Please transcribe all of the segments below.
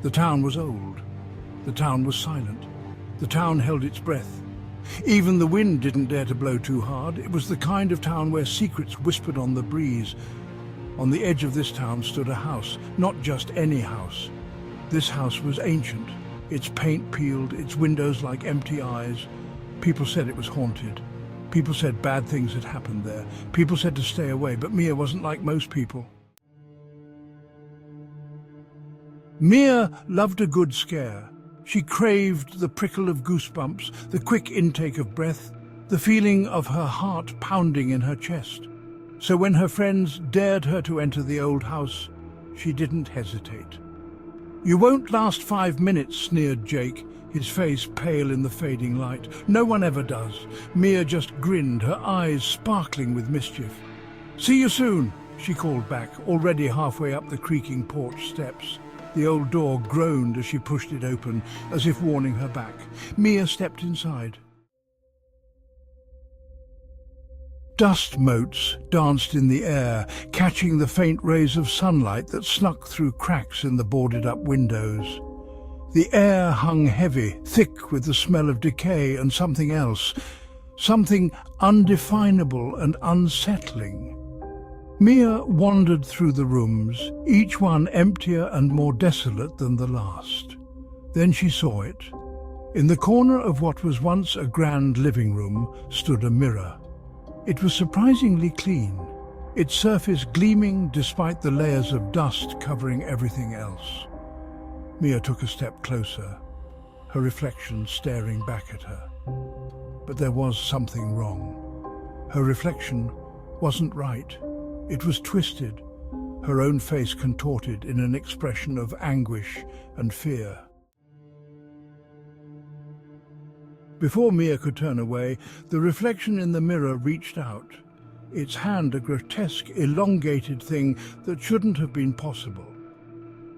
The town was old. The town was silent. The town held its breath. Even the wind didn't dare to blow too hard. It was the kind of town where secrets whispered on the breeze. On the edge of this town stood a house, not just any house. This house was ancient, its paint peeled, its windows like empty eyes. People said it was haunted. People said bad things had happened there. People said to stay away, but Mia wasn't like most people. Mia loved a good scare. She craved the prickle of goosebumps, the quick intake of breath, the feeling of her heart pounding in her chest. So when her friends dared her to enter the old house, she didn't hesitate. "You won't last 5 minutes," sneered Jake, his face pale in the fading light. "No one ever does." Mia just grinned, her eyes sparkling with mischief. "See you soon," she called back, already halfway up the creaking porch steps. The old door groaned as she pushed it open, as if warning her back. Mia stepped inside. Dust motes danced in the air, catching the faint rays of sunlight that snuck through cracks in the boarded-up windows. The air hung heavy, thick with the smell of decay and something else, something undefinable and unsettling. Mia wandered through the rooms, each one emptier and more desolate than the last. Then she saw it. In the corner of what was once a grand living room stood a mirror. It was surprisingly clean, its surface gleaming despite the layers of dust covering everything else. Mia took a step closer, her reflection staring back at her. But there was something wrong. Her reflection wasn't right. It was twisted, her own face contorted in an expression of anguish and fear. Before Mia could turn away, the reflection in the mirror reached out, its hand a grotesque, elongated thing that shouldn't have been possible.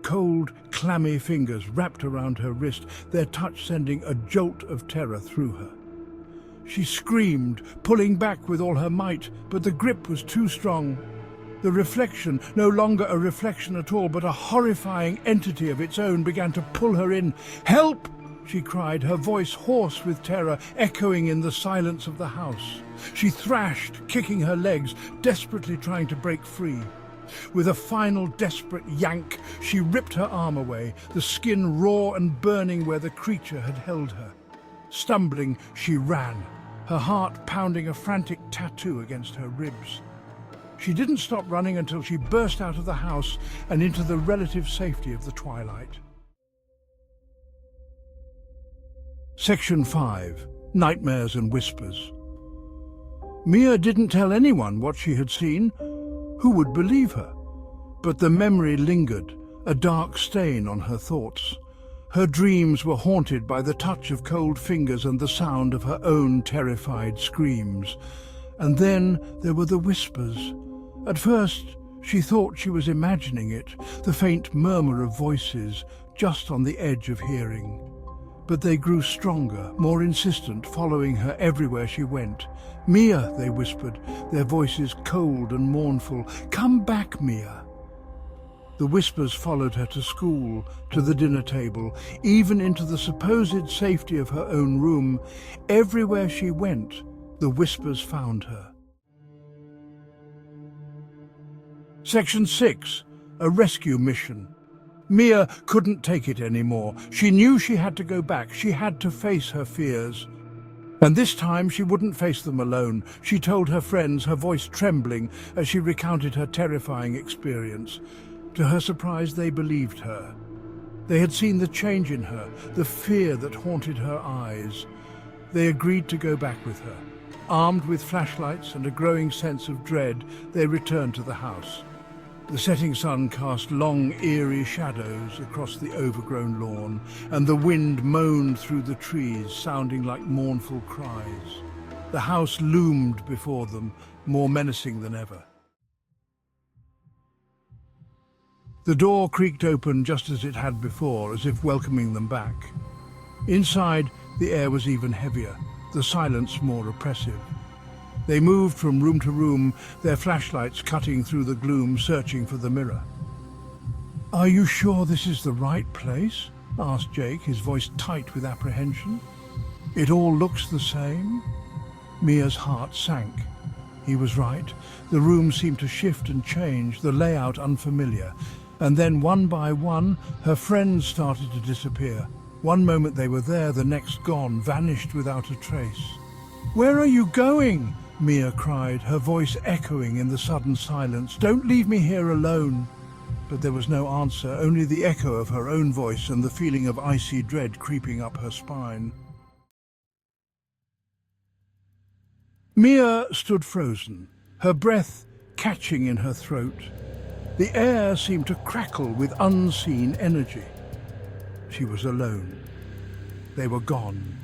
Cold, clammy fingers wrapped around her wrist, their touch sending a jolt of terror through her. She screamed, pulling back with all her might, but the grip was too strong. The reflection, no longer a reflection at all, but a horrifying entity of its own, began to pull her in. "Help!" she cried, her voice hoarse with terror, echoing in the silence of the house. She thrashed, kicking her legs, desperately trying to break free. With a final desperate yank, she ripped her arm away, the skin raw and burning where the creature had held her. Stumbling, she ran, her heart pounding a frantic tattoo against her ribs. She didn't stop running until she burst out of the house and into the relative safety of the twilight. Section 5. Nightmares and Whispers. Mia didn't tell anyone what she had seen. Who would believe her? But the memory lingered, a dark stain on her thoughts. Her dreams were haunted by the touch of cold fingers and the sound of her own terrified screams. And then there were the whispers. At first, she thought she was imagining it, the faint murmur of voices just on the edge of hearing. But they grew stronger, more insistent, following her everywhere she went. "Mia," they whispered, their voices cold and mournful. "Come back, Mia." The whispers followed her to school, to the dinner table, even into the supposed safety of her own room. Everywhere she went, the whispers found her. Section 6. A rescue mission. Mia couldn't take it anymore. She knew she had to go back. She had to face her fears. And this time she wouldn't face them alone. She told her friends, her voice trembling as she recounted her terrifying experience. To her surprise, they believed her. They had seen the change in her, the fear that haunted her eyes. They agreed to go back with her. Armed with flashlights and a growing sense of dread, they returned to the house. The setting sun cast long, eerie shadows across the overgrown lawn, and the wind moaned through the trees, sounding like mournful cries. The house loomed before them, more menacing than ever. The door creaked open just as it had before, as if welcoming them back. Inside, the air was even heavier, the silence more oppressive. They moved from room to room, their flashlights cutting through the gloom, searching for the mirror. "Are you sure this is the right place?" asked Jake, his voice tight with apprehension. "It all looks the same." Mia's heart sank. He was right. The room seemed to shift and change, the layout unfamiliar. And then, one by one, her friends started to disappear. One moment they were there, the next gone, vanished without a trace. "Where are you going?" Mia cried, her voice echoing in the sudden silence. "Don't leave me here alone." But there was no answer, only the echo of her own voice and the feeling of icy dread creeping up her spine. Mia stood frozen, her breath catching in her throat. The air seemed to crackle with unseen energy. She was alone. They were gone.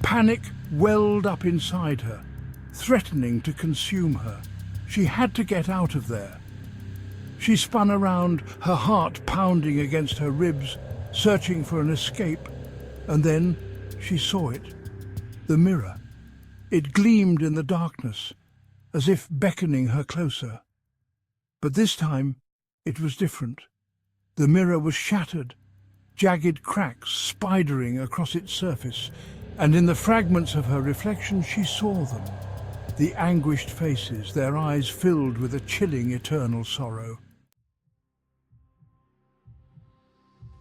Panic welled up inside her, threatening to consume her. She had to get out of there. She spun around, her heart pounding against her ribs, searching for an escape. And then she saw it. The mirror. It gleamed in the darkness, as if beckoning her closer. But this time, it was different. The mirror was shattered, jagged cracks spidering across its surface, and in the fragments of her reflection she saw them, the anguished faces, their eyes filled with a chilling eternal sorrow.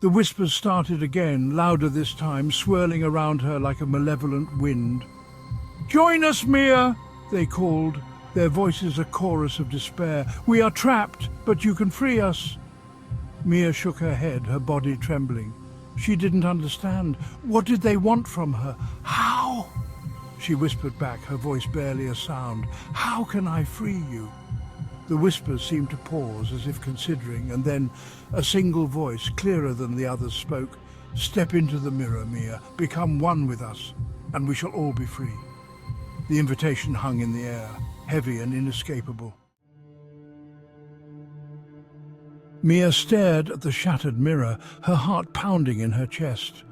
The whispers started again, louder this time, swirling around her like a malevolent wind. "Join us, Mia!" they called, their voices a chorus of despair. "We are trapped, but you can free us." Mia shook her head, her body trembling. She didn't understand. What did they want from her? "How?" she whispered back, her voice barely a sound. "How can I free you?" The whispers seemed to pause, as if considering, and then a single voice, clearer than the others, spoke. "Step into the mirror, Mia. Become one with us, and we shall all be free." The invitation hung in the air, heavy and inescapable. Mia stared at the shattered mirror, her heart pounding in her chest.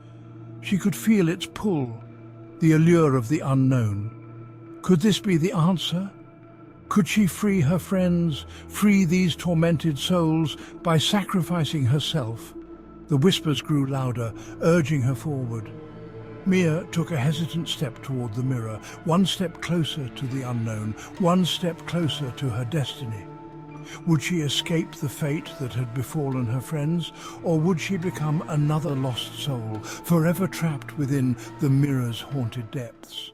She could feel its pull, the allure of the unknown. Could this be the answer? Could she free her friends, free these tormented souls, by sacrificing herself? The whispers grew louder, urging her forward. Mia took a hesitant step toward the mirror, one step closer to the unknown, one step closer to her destiny. Would she escape the fate that had befallen her friends, or would she become another lost soul, forever trapped within the mirror's haunted depths?